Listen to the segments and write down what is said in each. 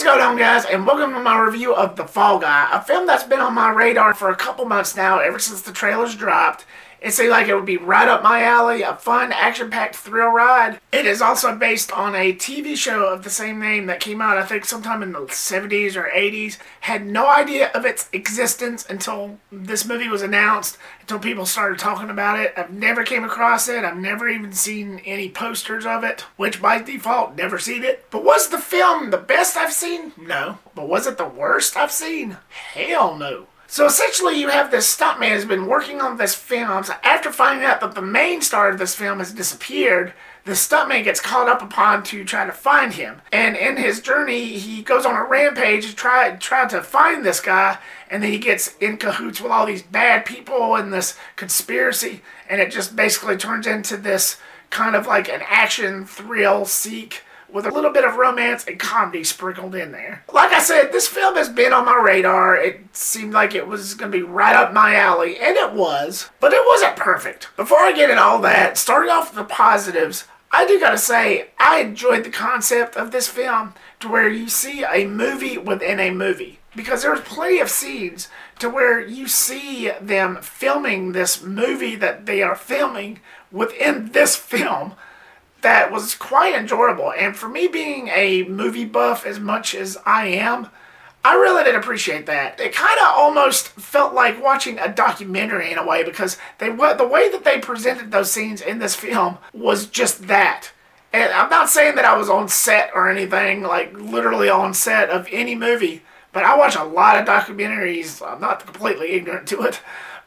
What's going on, guys, and welcome to my review of The Fall Guy, a film that's been on my radar for a couple months now, ever since the trailers dropped. It seemed like it would be right up my alley, a fun, action-packed thrill ride. It is also based on a TV show of the same name that came out, I think, sometime in the 70s or 80s. Had no idea of its existence until this movie was announced, until people started talking about it. I've never came across it. I've never even seen any posters of it, which by default, never seen it. But was the film the best I've seen? No. But was it the worst I've seen? Hell no. So essentially you have this stuntman who's been working on this film. So after finding out that the main star of this film has disappeared, the stuntman gets called up upon to try to find him. And in his journey, he goes on a rampage to try to find this guy. And then he gets in cahoots with all these bad people and this conspiracy. And it just basically turns into this kind of like an action thrill seek with a little bit of romance and comedy sprinkled in there. Like I said, this film has been on my radar. It seemed like it was going to be right up my alley, and it was, but it wasn't perfect. Before I get into all that, starting off with the positives, I do gotta say, I enjoyed the concept of this film to where you see a movie within a movie. Because there's plenty of scenes to where you see them filming this movie that they are filming within this film. That was quite enjoyable, and for me being a movie buff as much as I am, I really did appreciate that. It kind of almost felt like watching a documentary in a way, because the way that they presented those scenes in this film was just that. And I'm not saying that I was on set or anything, like literally on set of any movie, but I watch a lot of documentaries. I'm not completely ignorant to it.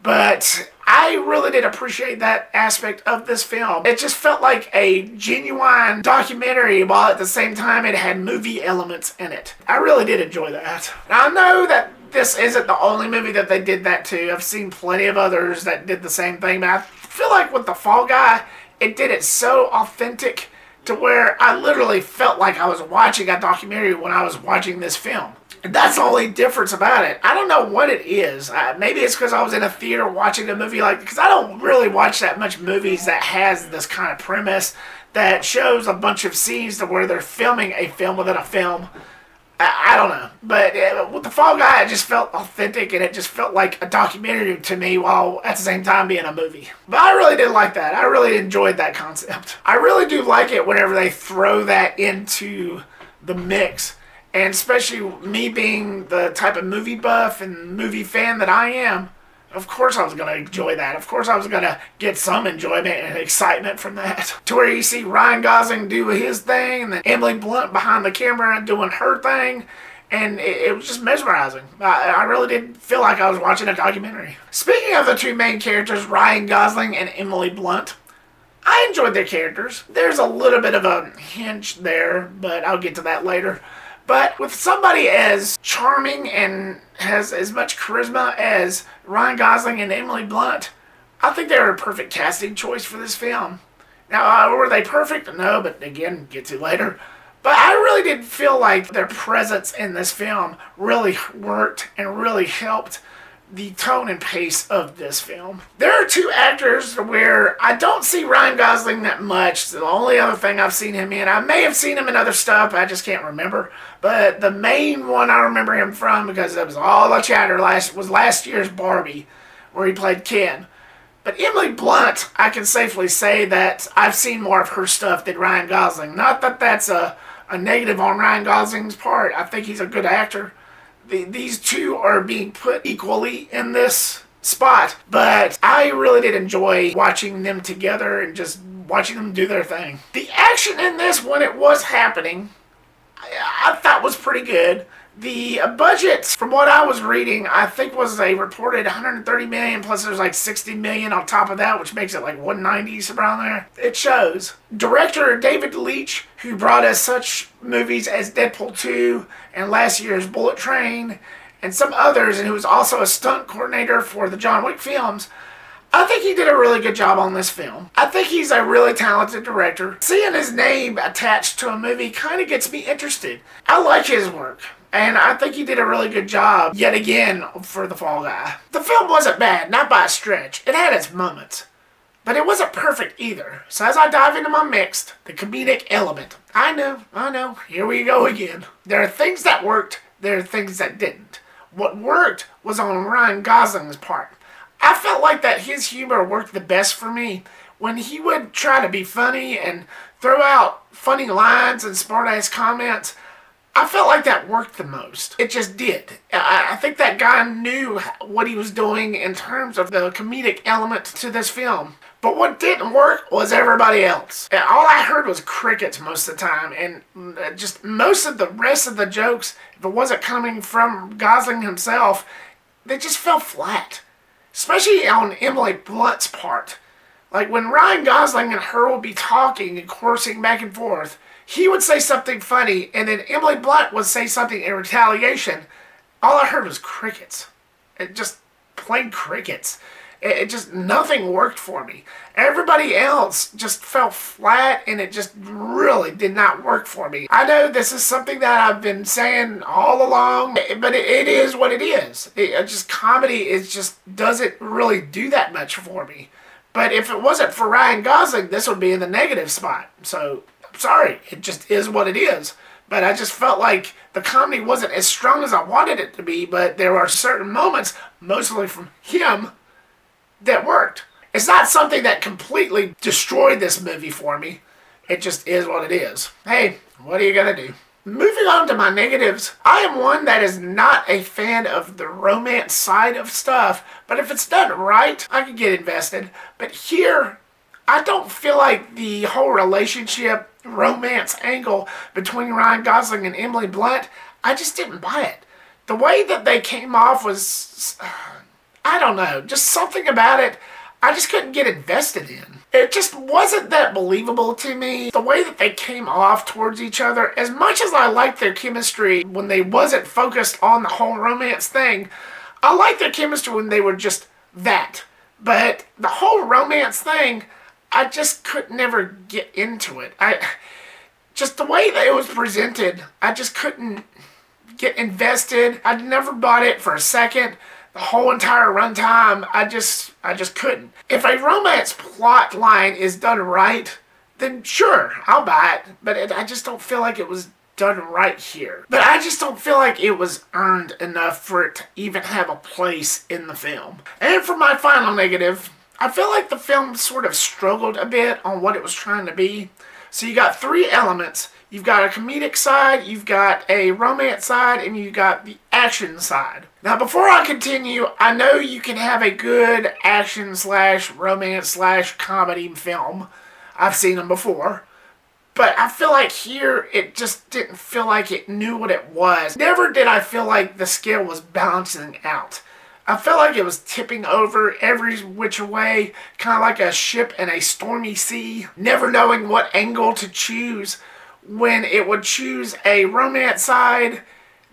But I really did appreciate that aspect of this film. It just felt like a genuine documentary while at the same time it had movie elements in it. I really did enjoy that. Now I know that this isn't the only movie that they did that to. I've seen plenty of others that did the same thing, but I feel like with The Fall Guy, it did it so authentic to where I literally felt like I was watching a documentary when I was watching this film. That's the only difference about it. I don't know what it is. Maybe it's because I was in a theater watching a movie because I don't really watch that much movies that has this kind of premise that shows a bunch of scenes to where they're filming a film within a film. I don't know. But with The Fall Guy, it just felt authentic and it just felt like a documentary to me while at the same time being a movie. But I really did like that. I really enjoyed that concept. I really do like it whenever they throw that into the mix. And especially me being the type of movie buff and movie fan that I am, of course I was going to enjoy that. Of course I was going to get some enjoyment and excitement from that. To where you see Ryan Gosling do his thing, and then Emily Blunt behind the camera doing her thing. And it was just mesmerizing. I really did feel like I was watching a documentary. Speaking of the two main characters, Ryan Gosling and Emily Blunt, I enjoyed their characters. There's a little bit of a hinge there, but I'll get to that later. But with somebody as charming and has as much charisma as Ryan Gosling and Emily Blunt, I think they were a perfect casting choice for this film. Now, were they perfect? No, but again, get to later. But I really did feel like their presence in this film really worked and really helped the tone and pace of this film. There are two actors where I don't see Ryan Gosling that much. The only other thing I've seen him in, I may have seen him in other stuff, I just can't remember. But the main one I remember him from, because it was all the chatter, was last year's Barbie, where he played Ken. But Emily Blunt, I can safely say that I've seen more of her stuff than Ryan Gosling. Not that that's a negative on Ryan Gosling's part. I think he's a good actor. These two are being put equally in this spot, but I really did enjoy watching them together and just watching them do their thing. The action in this, when it was happening, I thought was pretty good. The budget, from what I was reading, I think was a reported $130 million, plus there's like $60 million on top of that, which makes it like $190 around there. It shows. Director David Leitch, who brought us such movies as Deadpool 2 and last year's Bullet Train, and some others, and who was also a stunt coordinator for the John Wick films, I think he did a really good job on this film. I think he's a really talented director. Seeing his name attached to a movie kind of gets me interested. I like his work. And I think he did a really good job, yet again, for The Fall Guy. The film wasn't bad, not by a stretch. It had its moments. But it wasn't perfect either. So as I dive into my mixed, the comedic element, I know, here we go again. There are things that worked, there are things that didn't. What worked was on Ryan Gosling's part. I felt like that his humor worked the best for me when he would try to be funny and throw out funny lines and smart-ass comments. I felt like that worked the most. It just did. I think that guy knew what he was doing in terms of the comedic element to this film. But what didn't work was everybody else. All I heard was crickets most of the time, and just most of the rest of the jokes, if it wasn't coming from Gosling himself, they just fell flat. Especially on Emily Blunt's part. Like when Ryan Gosling and her would be talking and coursing back and forth, he would say something funny, and then Emily Blunt would say something in retaliation. All I heard was crickets. It just plain crickets. It just, nothing worked for me. Everybody else just fell flat, and it just really did not work for me. I know this is something that I've been saying all along, but it is what it is. Comedy is just doesn't really do that much for me. But if it wasn't for Ryan Gosling, this would be in the negative spot. So, I'm sorry. It just is what it is. But I just felt like the comedy wasn't as strong as I wanted it to be, but there are certain moments, mostly from him, that worked. It's not something that completely destroyed this movie for me. It just is what it is. Hey, what are you gonna do? Moving on to my negatives, I am one that is not a fan of the romance side of stuff, but if it's done right, I can get invested. But here, I don't feel like the whole relationship romance angle between Ryan Gosling and Emily Blunt, I just didn't buy it. The way that they came off was, I don't know, just something about it I just couldn't get invested in. It just wasn't that believable to me. The way that they came off towards each other, as much as I liked their chemistry when they wasn't focused on the whole romance thing, I liked their chemistry when they were just that. But the whole romance thing, I just could never get into it. Just the way that it was presented, I just couldn't get invested. I never bought it for a second. The whole entire runtime, I just couldn't. If a romance plot line is done right, then sure, I'll buy it. But I just don't feel like it was done right here. But I just don't feel like it was earned enough for it to even have a place in the film. And for my final negative, I feel like the film sort of struggled a bit on what it was trying to be. So you got three elements. You've got a comedic side, you've got a romance side, and you've got the action side. Now, before I continue, I know you can have a good action / romance / comedy film. I've seen them before. But I feel like here, it just didn't feel like it knew what it was. Never did I feel like the scale was balancing out. I felt like it was tipping over every which way, kind of like a ship in a stormy sea, never knowing what angle to choose. When it would choose a romance side,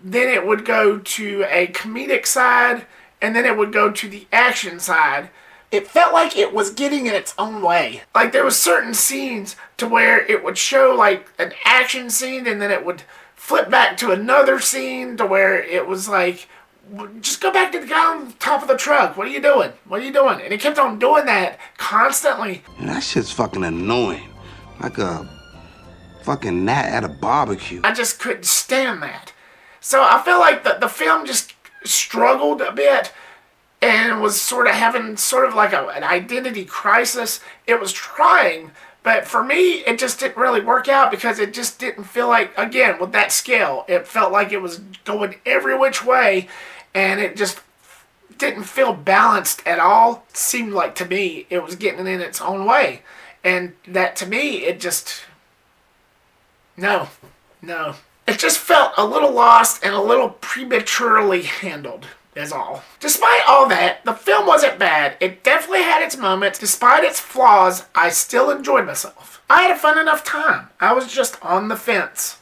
then it would go to a comedic side, and then it would go to the action side. It felt like it was getting in its own way. Like there was certain scenes to where it would show like an action scene, and then it would flip back to another scene to where it was like, just go back to the guy on top of the truck. What are you doing? What are you doing? And he kept on doing that constantly. And that shit's fucking annoying. Like a fucking gnat at a barbecue. I just couldn't stand that. So I feel like the film just struggled a bit and was sort of having sort of like an identity crisis. It was trying, but for me, it just didn't really work out because it just didn't feel like, again, with that scale, it felt like it was going every which way, and it just didn't feel balanced at all. It seemed like to me it was getting in its own way. And that to me, it just... No. It just felt a little lost and a little prematurely handled, is all. Despite all that, the film wasn't bad. It definitely had its moments. Despite its flaws, I still enjoyed myself. I had a fun enough time. I was just on the fence.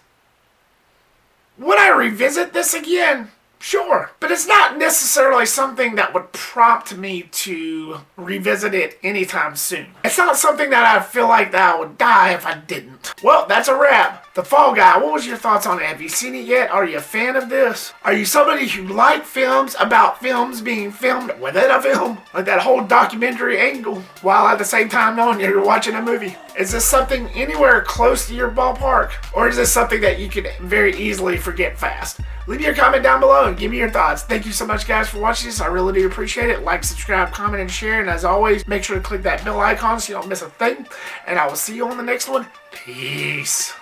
Would I revisit this again? Sure, but it's not necessarily something that would prompt me to revisit it anytime soon. It's not something that I feel like that I would die if I didn't. Well, that's a wrap. The Fall Guy, what was your thoughts on it? Have you seen it yet? Are you a fan of this? Are you somebody who likes films about films being filmed within a film? Like that whole documentary angle, while at the same time knowing you're watching a movie. Is this something anywhere close to your ballpark? Or is this something that you could very easily forget fast? Leave me your comment down below and give me your thoughts. Thank you so much, guys, for watching this. I really do appreciate it. Like, subscribe, comment, and share. And as always, make sure to click that bell icon so you don't miss a thing. And I will see you on the next one. Peace.